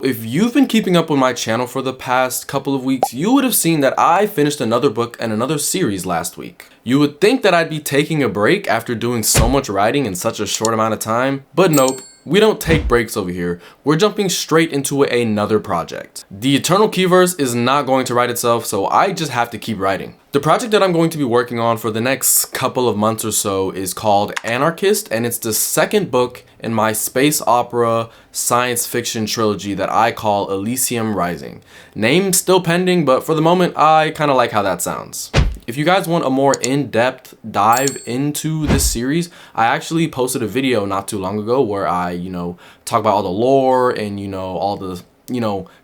If you've been keeping up with my channel for the past couple of weeks, you would have seen that I finished another book and another series last week. You would think that I'd be taking a break after doing so much writing in such a short amount of time, but nope. We don't take breaks over here. We're jumping straight into another project. The Eternal Keyverse is not going to write itself, so I just have to keep writing. The project that I'm going to be working on for the next couple of months or so is called Anarchist, and it's the second book in my space opera science fiction trilogy that I call Elysium Rising. Name still pending, but for the moment, I kind of like how that sounds. If you guys want a more in-depth dive into this series, I actually posted a video not too long ago where I, talk about all the lore and, all the,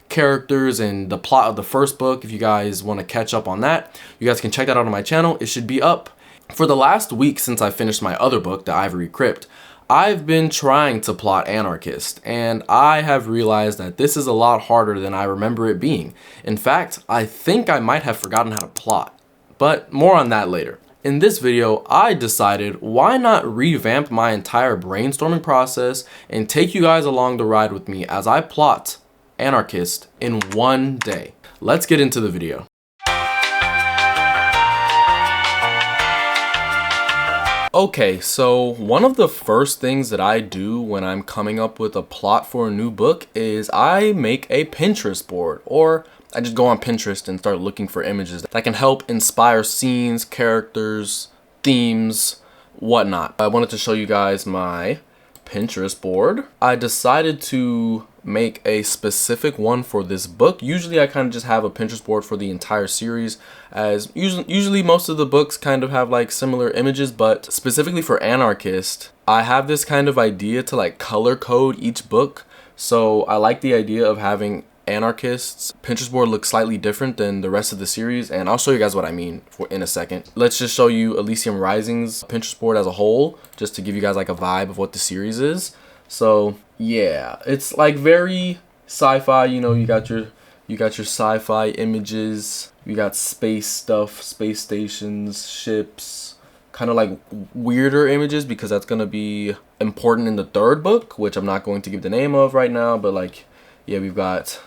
characters and the plot of the first book. If you guys want to catch up on that, you guys can check that out on my channel. It should be up. For the last week since I finished my other book, The Ivory Crypt, I've been trying to plot Anarchist, and I have realized that this is a lot harder than I remember it being. In fact, I think I might have forgotten how to plot. But more on that later. In this video, I decided why not revamp my entire brainstorming process and take you guys along the ride with me as I plot Anarchist in one day. Let's get into the video. Okay, so one of the first things that I do when I'm coming up with a plot for a new book is I make a Pinterest board, or I just go on Pinterest and start looking for images that can help inspire scenes, characters, themes, whatnot. I wanted to show you guys my Pinterest board. I decided to make a specific one for this book. Usually I kind of just have a Pinterest board for the entire series, as usually most of the books kind of have like similar images, but specifically for Anarchist, I have this kind of idea to like color code each book. So I like the idea of having Anarchist's Pinterest board looks slightly different than the rest of the series, and I'll show you guys what I mean in a second. Let's just show you Elysium Rising's Pinterest board as a whole, just to give you guys like a vibe of what the series is. So yeah, it's like very sci-fi. You got your sci-fi images, you got space stuff, space stations, ships, kind of like weirder images because that's gonna be important in the third book, which I'm not going to give the name of right now, but like, yeah, we've got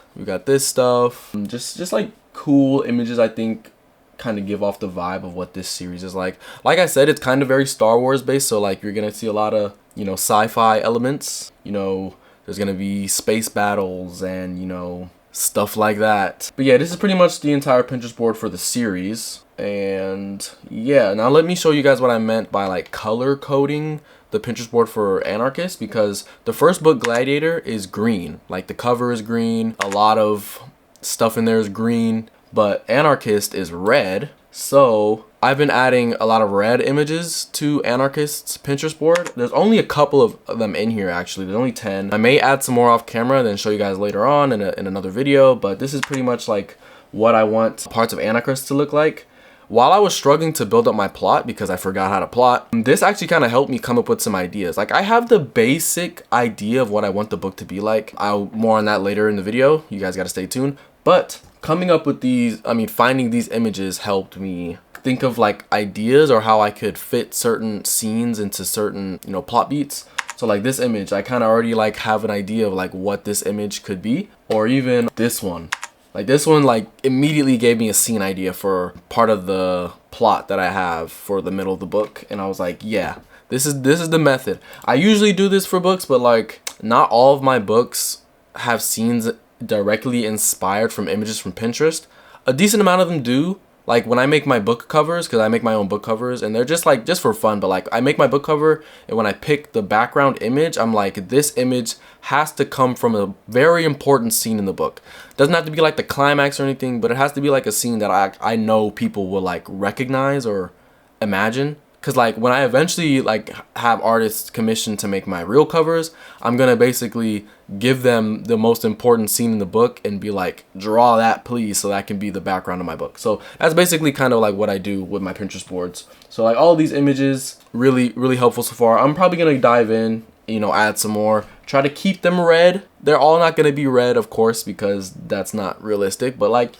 this stuff, just like cool images. I think kind of give off the vibe of what this series is like. Like I said, it's kind of very Star Wars based, so like you're gonna see a lot of sci-fi elements. There's gonna be space battles and stuff like that. But yeah, this is pretty much the entire Pinterest board for the series. And yeah, now let me show you guys what I meant by like color coding the Pinterest board for Anarchist, because the first book, Gladiator, is green. Like the cover is green, a lot of stuff in there is green, but Anarchist is red. So I've been adding a lot of red images to Anarchist's Pinterest board. There's only a couple of them in here actually. There's only 10. I may add some more off camera, then show you guys later on in another video, but this is pretty much like what I want parts of Anarchist to look like. While I was struggling to build up my plot because I forgot how to plot, this actually kind of helped me come up with some ideas. Like I have the basic idea of what I want the book to be like. More on that later in the video. You guys got to stay tuned. But coming up with finding these images helped me think of like ideas or how I could fit certain scenes into certain, plot beats. So like this image, I kind of already like have an idea of like what this image could be, or even this one. Like this one like immediately gave me a scene idea for part of the plot that I have for the middle of the book, and I was like, yeah, this is the method. I usually do this for books, but like not all of my books have scenes directly inspired from images from Pinterest. A decent amount of them do. Like when I make my book covers, because I make my own book covers and they're just for fun, but like I make my book cover and when I pick the background image, I'm like, this image has to come from a very important scene in the book. Doesn't have to be like the climax or anything, but it has to be like a scene that I know people will like recognize or imagine. Because like when I eventually like have artists commissioned to make my real covers, I'm gonna basically give them the most important scene in the book and be like, draw that please, so that can be the background of my book. So that's basically kind of like what I do with my Pinterest boards. So like all of these images, really helpful so far. I'm probably gonna dive in, add some more, try to keep them red. They're all not gonna be red, of course, because that's not realistic, but like,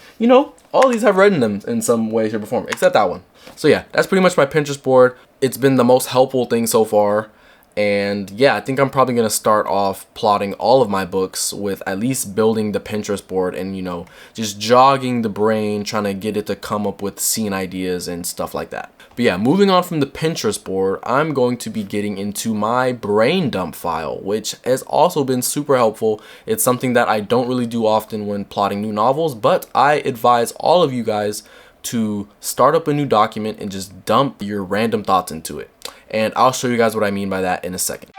all these have red in them in some way, shape, or form, except that one. So yeah, that's pretty much my Pinterest board. It's been the most helpful thing so far. And yeah, I think I'm probably going to start off plotting all of my books with at least building the Pinterest board and, you know, just jogging the brain, trying to get it to come up with scene ideas and stuff like that. But yeah, moving on from the Pinterest board, I'm going to be getting into my brain dump file, which has also been super helpful. It's something that I don't really do often when plotting new novels, but I advise all of you guys to start up a new document and just dump your random thoughts into it. And I'll show you guys what I mean by that in a second.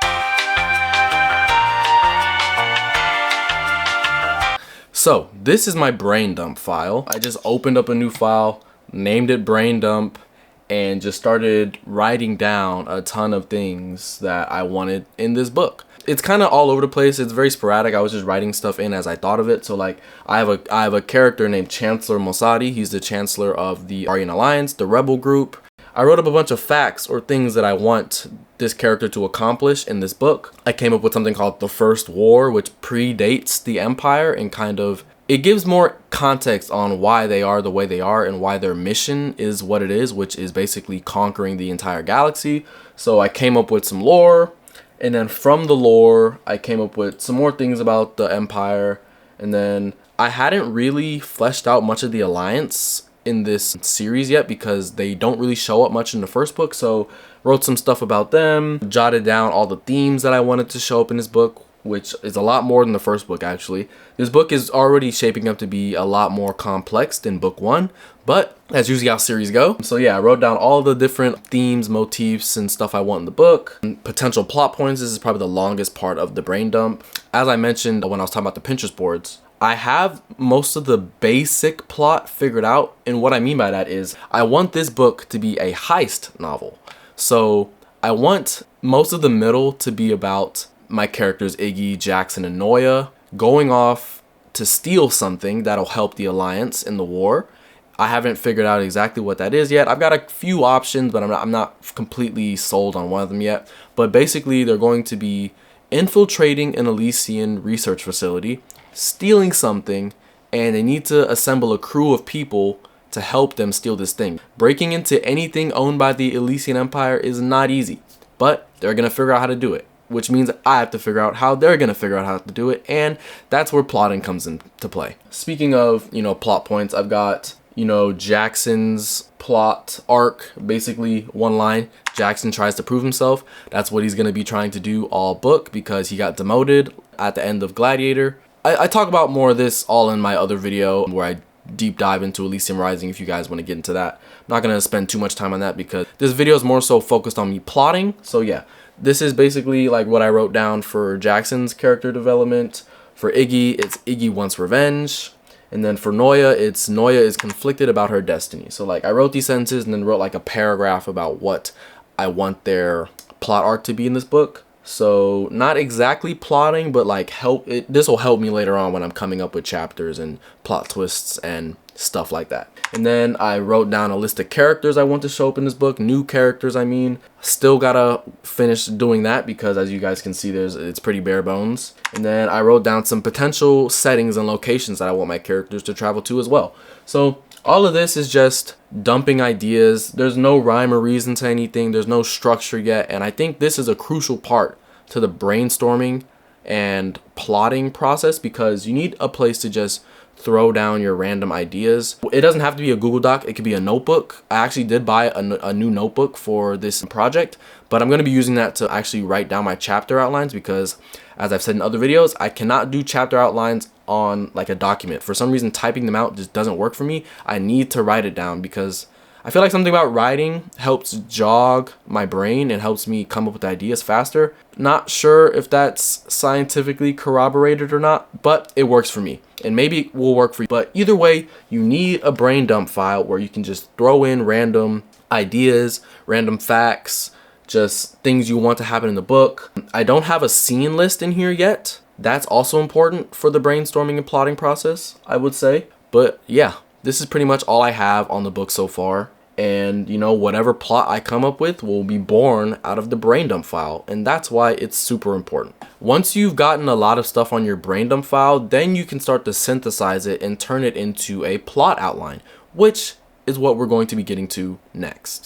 So this is my brain dump file. I just opened up a new file, named it brain dump, and just started writing down a ton of things that I wanted in this book. It's kind of all over the place. It's very sporadic. I was just writing stuff in as I thought of it. So like I have a character named Chancellor Mossadi. He's the chancellor of the Aryan Alliance, the rebel group. I wrote up a bunch of facts or things that I want this character to accomplish in this book. I came up with something called the First War, which predates the Empire and kind of, it gives more context on why they are the way they are and why their mission is what it is, which is basically conquering the entire galaxy. So I came up with some lore, and then from the lore, I came up with some more things about the Empire, and then I hadn't really fleshed out much of the Alliance in this series yet because they don't really show up much in the first book. So wrote some stuff about them, jotted down all the themes that I wanted to show up in this book, which is a lot more than the first book actually. This book is already shaping up to be a lot more complex than book one, but that's usually how series go. So yeah, I wrote down all the different themes, motifs, and stuff I want in the book. Potential plot points. This is probably the longest part of the brain dump. As I mentioned when I was talking about the Pinterest boards, I have most of the basic plot figured out, and what I mean by that is I want this book to be a heist novel. So I want most of the middle to be about my characters Iggy, Jackson, and Noya going off to steal something that'll help the Alliance in the war. I haven't figured out exactly what that is yet. I've got a few options, but I'm not completely sold on one of them yet. But basically, they're going to be infiltrating an Elysian research facility, stealing something, and they need to assemble a crew of people to help them steal this thing. Breaking into anything owned by the Elysian Empire is not easy, but they're gonna figure out how to do it, which means I have to figure out how they're gonna figure out how to do it, and that's where plotting comes into play. Speaking of, you know, plot points, I've got, you know, Jackson's plot arc, basically one line. Jackson tries to prove himself. That's what he's gonna be trying to do all book because he got demoted at the end of Gladiator. I talk about more of this all in my other video where I deep dive into Elysium Rising if you guys want to get into that. I'm not going to spend too much time on that because this video is more so focused on me plotting. So yeah, this is basically like what I wrote down for Jackson's character development. For Iggy, it's Iggy wants revenge. And then for Noya, it's Noya is conflicted about her destiny. So like I wrote these sentences and then wrote like a paragraph about what I want their plot arc to be in this book. So not exactly plotting, but like this will help me later on when I'm coming up with chapters and plot twists and stuff like that. And then I wrote down a list of characters I want to show up in this book, new characters I mean. Still gotta finish doing that because as you guys can see, it's pretty bare bones. And then I wrote down some potential settings and locations that I want my characters to travel to as well. So all of this is just dumping ideas. There's no rhyme or reason to anything. There's no structure yet. And I think this is a crucial part to the brainstorming and plotting process because you need a place to just throw down your random ideas. It doesn't have to be a Google Doc. It could be a notebook. I actually did buy a new notebook for this project, but I'm going to be using that to actually write down my chapter outlines because as I've said in other videos, I cannot do chapter outlines on like a document. For some reason, typing them out just doesn't work for me. I need to write it down because I feel like something about writing helps jog my brain and helps me come up with ideas faster. Not sure if that's scientifically corroborated or not, but it works for me. And maybe it will work for you. But either way, you need a brain dump file where you can just throw in random ideas, random facts, just things you want to happen in the book. I don't have a scene list in here yet. That's also important for the brainstorming and plotting process, I would say. But yeah, this is pretty much all I have on the book so far. And you know, whatever plot I come up with will be born out of the brain dump file. And that's why it's super important. Once you've gotten a lot of stuff on your brain dump file, then you can start to synthesize it and turn it into a plot outline, which is what we're going to be getting to next.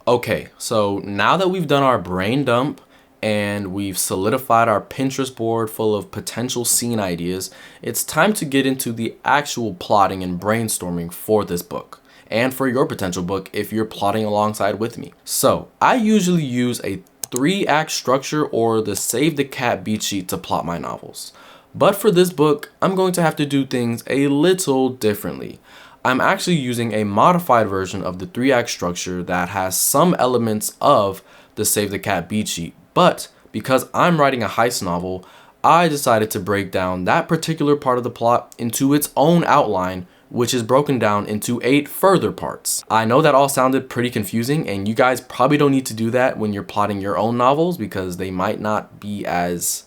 Okay, so now that we've done our brain dump and we've solidified our Pinterest board full of potential scene ideas, it's time to get into the actual plotting and brainstorming for this book and for your potential book if you're plotting alongside with me. So I usually use a 3-act structure or the Save the Cat beat sheet to plot my novels. But for this book, I'm going to have to do things a little differently. I'm actually using a modified version of the 3-act structure that has some elements of the Save the Cat beat sheet, but because I'm writing a heist novel, I decided to break down that particular part of the plot into its own outline, which is broken down into 8 further parts. I know that all sounded pretty confusing, and you guys probably don't need to do that when you're plotting your own novels because they might not be as,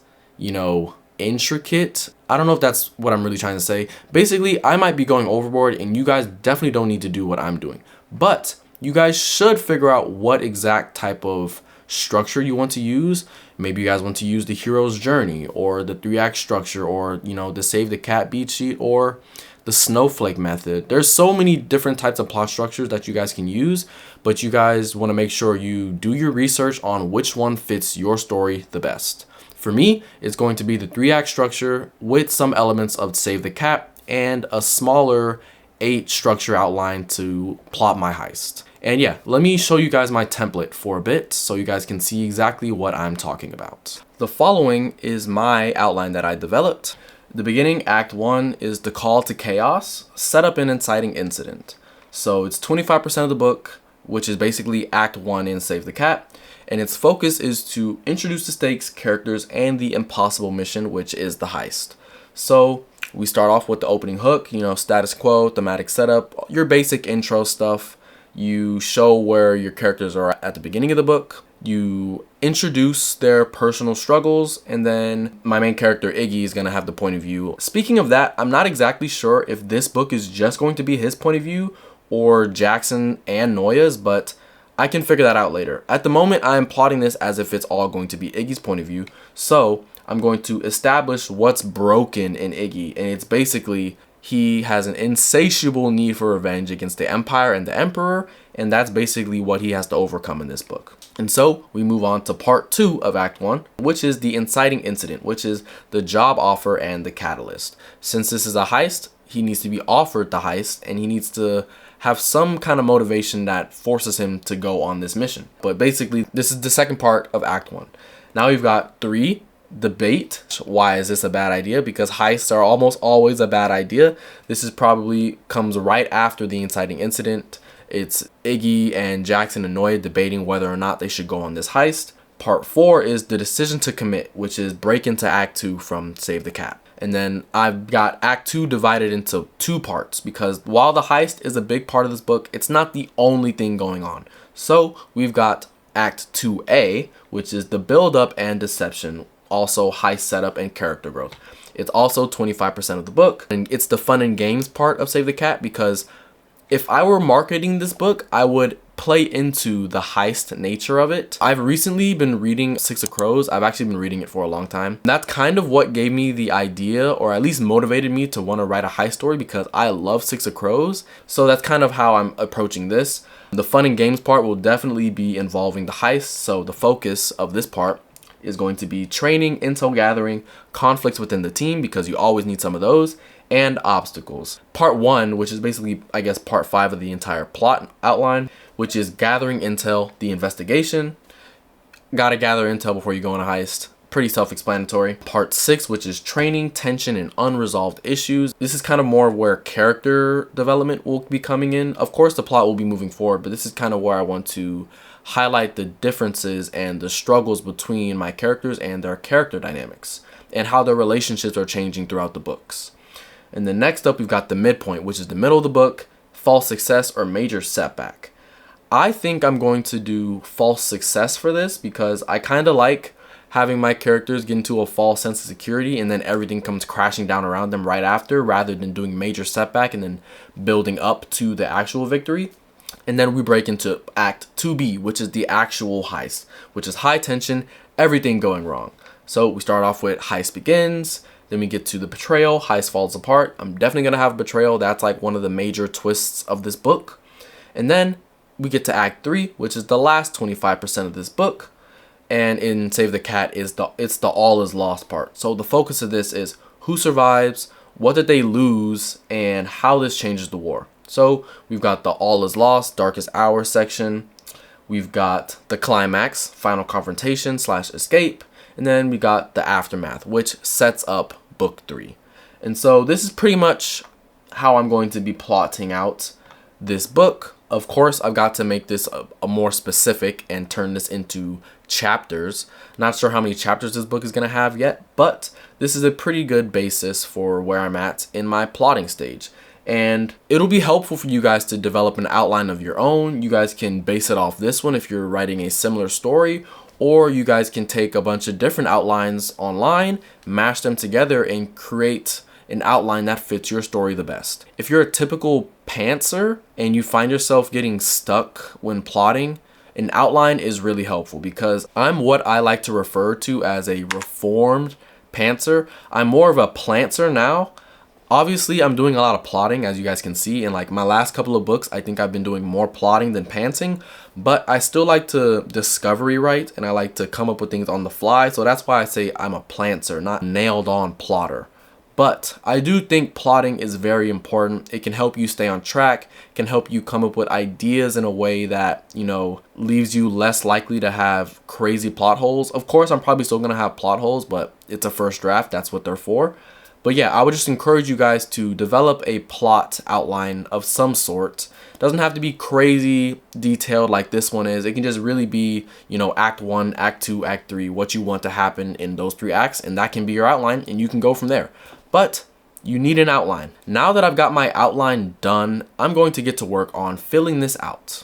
intricate. I don't know if that's what I'm really trying to say. Basically, I might be going overboard and you guys definitely don't need to do what I'm doing. But you guys should figure out what exact type of structure you want to use. Maybe you guys want to use the hero's journey or the 3-act structure or, the Save the Cat beat sheet or the snowflake method. There's so many different types of plot structures that you guys can use, but you guys want to make sure you do your research on which one fits your story the best. For me, it's going to be the 3-act structure with some elements of Save the Cat and a smaller 8 structure outline to plot my heist. And yeah, let me show you guys my template for a bit so you guys can see exactly what I'm talking about. The following is my outline that I developed. The beginning, Act 1, is the call to chaos, set up an inciting incident. So it's 25% of the book, which is basically Act 1 in Save the Cat. And its focus is to introduce the stakes, characters, and the impossible mission, which is the heist. So we start off with the opening hook, status quo, thematic setup, your basic intro stuff. You show where your characters are at the beginning of the book. You introduce their personal struggles, and then my main character, Iggy, is going to have the point of view. Speaking of that, I'm not exactly sure if this book is just going to be his point of view or Jackson and Noya's, but I can figure that out later. At the moment, I am plotting this as if it's all going to be Iggy's point of view. So I'm going to establish what's broken in Iggy. And it's basically he has an insatiable need for revenge against the Empire and the Emperor. And that's basically what he has to overcome in this book. And so we move on to part 2 of Act 1, which is the inciting incident, which is the job offer and the catalyst. Since this is a heist, he needs to be offered the heist and he needs to have some kind of motivation that forces him to go on this mission. But basically, this is the second part of Act 1. Now we've got 3, debate. Why is this a bad idea? Because heists are almost always a bad idea. This is probably comes right after the inciting incident. It's Iggy and Jackson and Noya debating whether or not they should go on this heist. Part 4 is the decision to commit, which is break into Act 2 from Save the Cat. And then I've got Act 2 divided into 2 parts because while the heist is a big part of this book, it's not the only thing going on. So we've got Act 2A, which is the build up and deception, also heist setup and character growth. It's also 25% of the book, and it's the fun and games part of Save the Cat because if I were marketing this book, I would play into the heist nature of it. I've recently been reading Six of Crows. I've actually been reading it for a long time. That's kind of what gave me the idea, or at least motivated me to want to write a heist story because I love Six of Crows. So that's kind of how I'm approaching this. The fun and games part will definitely be involving the heist. So the focus of this part is going to be training, intel gathering, conflicts within the team because you always need some of those, and obstacles. Part 1, which is basically, I guess, part 5 of the entire plot outline, which is gathering intel, the investigation. Gotta gather intel before you go on a heist. Pretty self-explanatory. Part 6, which is training, tension, and unresolved issues. This is kind of more where character development will be coming in. Of course, the plot will be moving forward, but this is kind of where I want to highlight the differences and the struggles between my characters and their character dynamics and how their relationships are changing throughout the books. And then next up, we've got the midpoint, which is the middle of the book, false success or major setback. I think I'm going to do false success for this because I kind of like having my characters get into a false sense of security and then everything comes crashing down around them right after, rather than doing major setback and then building up to the actual victory. And then we break into Act 2B, which is the actual heist, which is high tension, everything going wrong. So we start off with heist begins, then we get to the betrayal, heist falls apart. I'm definitely going to have betrayal. That's like one of the major twists of this book. And then we get to Act 3, which is the last 25% of this book. And in Save the Cat, it's the all is lost part. So the focus of this is who survives, what did they lose, and how this changes the war. So we've got the all is lost, darkest hour section. We've got the climax, final confrontation / escape. And then we got the aftermath, which sets up book 3. And so this is pretty much how I'm going to be plotting out this book. Of course, I've got to make this a more specific and turn this into chapters. Not sure how many chapters this book is going to have yet, but this is a pretty good basis for where I'm at in my plotting stage. And it'll be helpful for you guys to develop an outline of your own. You guys can base it off this one if you're writing a similar story, or you guys can take a bunch of different outlines online, mash them together, and create an outline that fits your story the best. If you're a typical pantser and you find yourself getting stuck when plotting, an outline is really helpful, because I'm what I like to refer to as a reformed pantser. I'm more of a plantser now. Obviously, I'm doing a lot of plotting, as you guys can see. In like my last couple of books, I think I've been doing more plotting than pantsing, but I still like to discovery write, and I like to come up with things on the fly. So that's why I say I'm a plantser, not nailed on plotter. But I do think plotting is very important. It can help you stay on track, can help you come up with ideas in a way that, you know, leaves you less likely to have crazy plot holes. Of course, I'm probably still gonna have plot holes, but it's a first draft, that's what they're for. But yeah, I would just encourage you guys to develop a plot outline of some sort. It doesn't have to be crazy detailed like this one is. It can just really be, you know, Act 1, Act 2, Act 3, what you want to happen in those 3 acts, and that can be your outline, and you can go from there. But you need an outline. Now that I've got my outline done, I'm going to get to work on filling this out.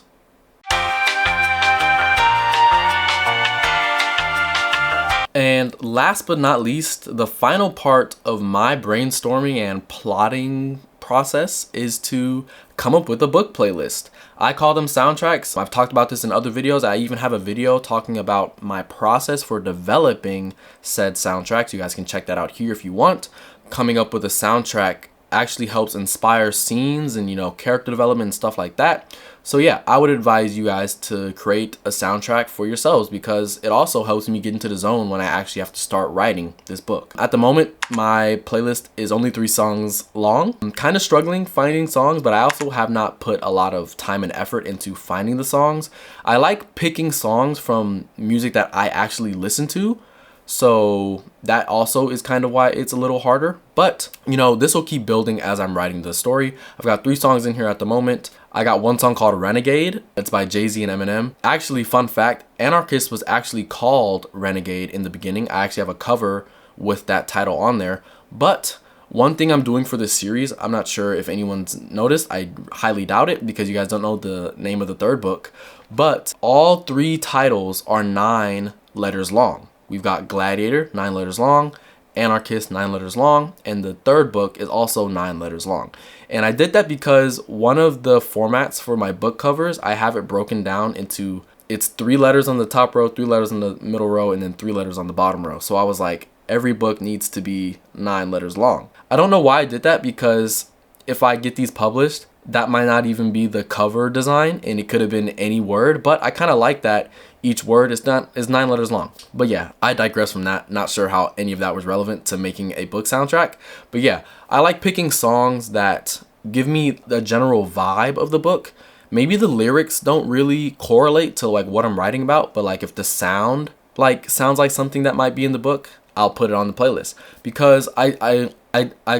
And last but not least, the final part of my brainstorming and plotting process is to come up with a book playlist. I call them soundtracks. I've talked about this in other videos. I even have a video talking about my process for developing said soundtracks. You guys can check that out here if you want. Coming up with a soundtrack actually helps inspire scenes and, you know, character development and stuff like that. So yeah, I would advise you guys to create a soundtrack for yourselves, because it also helps me get into the zone when I actually have to start writing this book. At the moment, my playlist is only 3 songs long. I'm kind of struggling finding songs, but I also have not put a lot of time and effort into finding the songs. I like picking songs from music that I actually listen to. So that also is kind of why it's a little harder. But, you know, this will keep building as I'm writing the story. I've got 3 songs in here at the moment. I got one song called Renegade. It's by Jay-Z and Eminem. Actually, fun fact, Anarchist was actually called Renegade in the beginning. I actually have a cover with that title on there. But one thing I'm doing for this series, I'm not sure if anyone's noticed. I highly doubt it, because you guys don't know the name of the 3rd book. But all 3 titles are 9 letters long. We've got Gladiator, 9 letters long, Anarchist, 9 letters long, and the 3rd book is also 9 letters long. And I did that because one of the formats for my book covers, I have it broken down into, it's 3 letters on the top row, 3 letters on the middle row, and then 3 letters on the bottom row. So I was like, every book needs to be 9 letters long. I don't know why I did that, because if I get these published, that might not even be the cover design, and it could have been any word, but I kind of like that each word is 9 letters long. But yeah, I digress from that. Not sure how any of that was relevant to making a book soundtrack. But yeah, I like picking songs that give me the general vibe of the book. Maybe the lyrics don't really correlate to like what I'm writing about, but like if the sound like sounds like something that might be in the book, I'll put it on the playlist, because I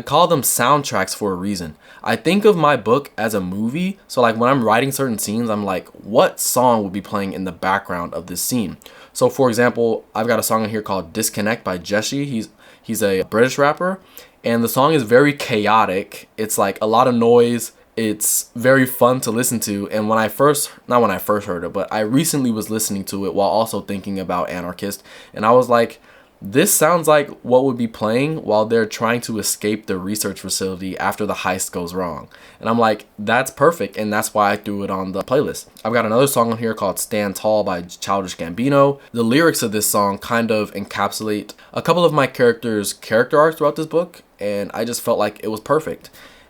call them soundtracks for a reason. I think of my book as a movie. So like when I'm writing certain scenes, I'm like, what song would be playing in the background of this scene? So for example, I've got a song in here called Disconnect by Jesse. He's a British rapper, and the song is very chaotic. It's like a lot of noise. It's very fun to listen to. And not when I first heard it, but I recently was listening to it while also thinking about Anarchist. And I was like, this sounds like what would be playing while they're trying to escape the research facility after the heist goes wrong. And I'm like, that's perfect. And that's why I threw it on the playlist. I've got another song on here called Stand Tall by Childish Gambino. The lyrics of this song kind of encapsulate a couple of my characters' character arcs throughout this book, and I just felt like it was perfect.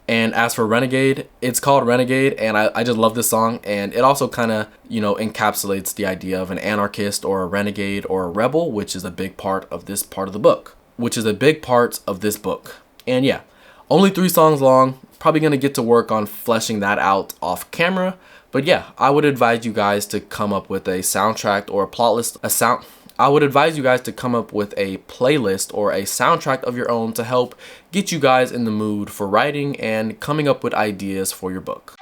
And as for Renegade, it's called Renegade, and I just love this song, and it also kind of, you know, encapsulates the idea of an anarchist or a renegade or a rebel, which is a big part of this part of the book, And yeah, only 3 songs long, probably gonna get to work on fleshing that out off camera, but yeah, I would advise you guys to come up with a soundtrack or a plot list, I would advise you guys to come up with a playlist or a soundtrack of your own to help get you guys in the mood for writing and coming up with ideas for your book.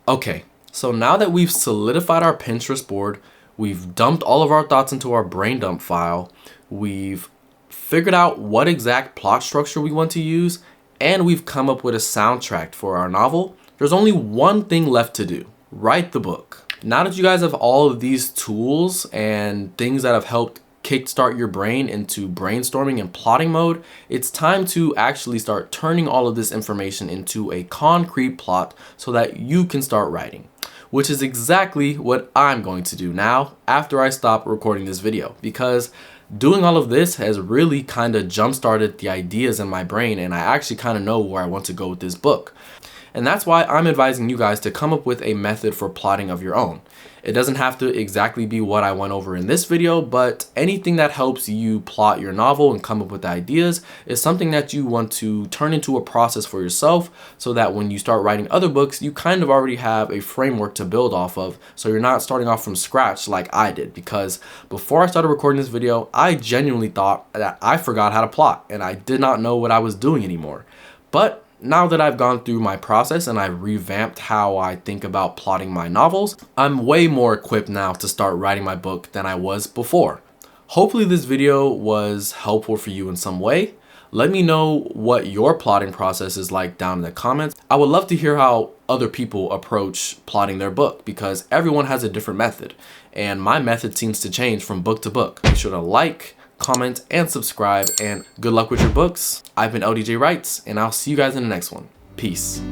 Okay, so now that we've solidified our Pinterest board, we've dumped all of our thoughts into our brain dump file, we've figured out what exact plot structure we want to use, and we've come up with a soundtrack for our novel, there's only one thing left to do. Write the book. Now that you guys have all of these tools and things that have helped kickstart your brain into brainstorming and plotting mode, it's time to actually start turning all of this information into a concrete plot so that you can start writing, which is exactly what I'm going to do now after I stop recording this video, because doing all of this has really kind of jump-started the ideas in my brain, and I actually kind of know where I want to go with this book. And that's why I'm advising you guys to come up with a method for plotting of your own. It doesn't have to exactly be what I went over in this video, but anything that helps you plot your novel and come up with ideas is something that you want to turn into a process for yourself, so that when you start writing other books, you kind of already have a framework to build off of, so you're not starting off from scratch like I did. Because before I started recording this video, I genuinely thought that I forgot how to plot and I did not know what I was doing anymore. But now that I've gone through my process and I've revamped how I think about plotting my novels, I'm way more equipped now to start writing my book than I was before. Hopefully this video was helpful for you in some way. Let me know what your plotting process is like down in the comments. I would love to hear how other people approach plotting their book, because everyone has a different method, and my method seems to change from book to book. Be sure to like, comment, and subscribe, and good luck with your books. I've been LDJ Writes, and I'll see you guys in the next one. Peace.